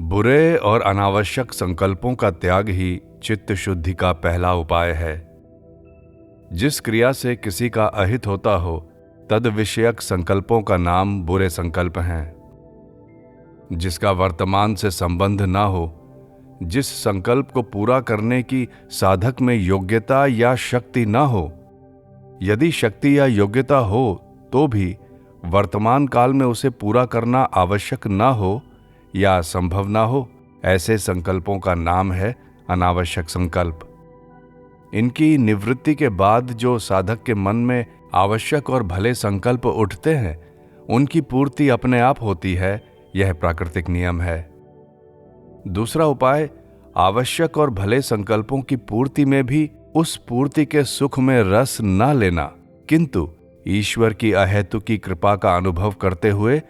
बुरे और अनावश्यक संकल्पों का त्याग ही चित्त शुद्धि का पहला उपाय है। जिस क्रिया से किसी का अहित होता हो तद विषयक संकल्पों का नाम बुरे संकल्प हैं। जिसका वर्तमान से संबंध ना हो, जिस संकल्प को पूरा करने की साधक में योग्यता या शक्ति ना हो, यदि शक्ति या योग्यता हो तो भी वर्तमान काल में उसे पूरा करना आवश्यक ना हो या संभव ना हो, ऐसे संकल्पों का नाम है अनावश्यक संकल्प। इनकी निवृत्ति के बाद जो साधक के मन में आवश्यक और भले संकल्प उठते हैं, उनकी पूर्ति अपने आप होती है। यह प्राकृतिक नियम है। दूसरा उपाय, आवश्यक और भले संकल्पों की पूर्ति में भी उस पूर्ति के सुख में रस न लेना, किंतु ईश्वर की अहेतुकी कृपा का अनुभव करते हुए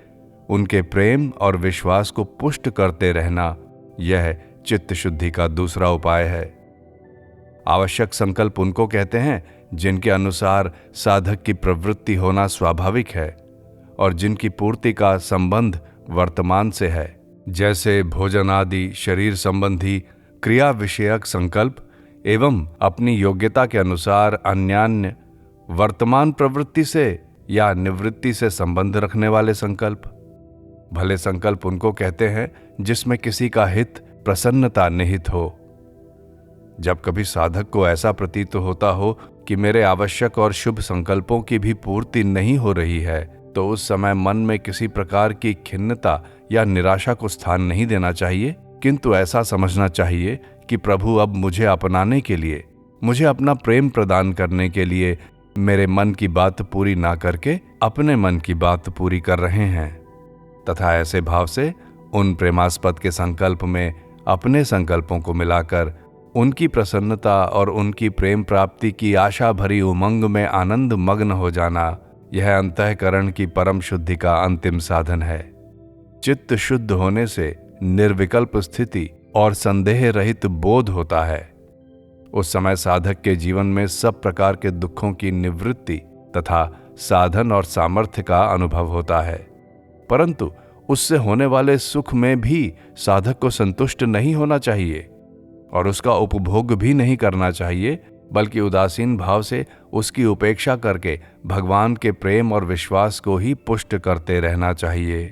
उनके प्रेम और विश्वास को पुष्ट करते रहना, यह चित्त शुद्धि का दूसरा उपाय है। आवश्यक संकल्प उनको कहते हैं जिनके अनुसार साधक की प्रवृत्ति होना स्वाभाविक है और जिनकी पूर्ति का संबंध वर्तमान से है, जैसे भोजन आदि शरीर संबंधी क्रिया विषयक संकल्प एवं अपनी योग्यता के अनुसार अन्यान्य वर्तमान प्रवृत्ति से या निवृत्ति से संबंध रखने वाले संकल्प। भले संकल्प उनको कहते हैं जिसमें किसी का हित प्रसन्नता निहित हो। जब कभी साधक को ऐसा प्रतीत होता हो कि मेरे आवश्यक और शुभ संकल्पों की भी पूर्ति नहीं हो रही है, तो उस समय मन में किसी प्रकार की खिन्नता या निराशा को स्थान नहीं देना चाहिए, किंतु ऐसा समझना चाहिए कि प्रभु अब मुझे अपनाने के लिए, मुझे अपना प्रेम प्रदान करने के लिए मेरे मन की बात पूरी ना करके अपने मन की बात पूरी कर रहे हैं, तथा ऐसे भाव से उन प्रेमास्पद के संकल्प में अपने संकल्पों को मिलाकर उनकी प्रसन्नता और उनकी प्रेम प्राप्ति की आशा भरी उमंग में आनंद मग्न हो जाना, यह अंतःकरण की परम शुद्धि का अंतिम साधन है। चित्त शुद्ध होने से निर्विकल्प स्थिति और संदेह रहित बोध होता है। उस समय साधक के जीवन में सब प्रकार के दुखों की निवृत्ति तथा साधन और सामर्थ्य का अनुभव होता है, परंतु उससे होने वाले सुख में भी साधक को संतुष्ट नहीं होना चाहिए और उसका उपभोग भी नहीं करना चाहिए, बल्कि उदासीन भाव से उसकी उपेक्षा करके भगवान के प्रेम और विश्वास को ही पुष्ट करते रहना चाहिए।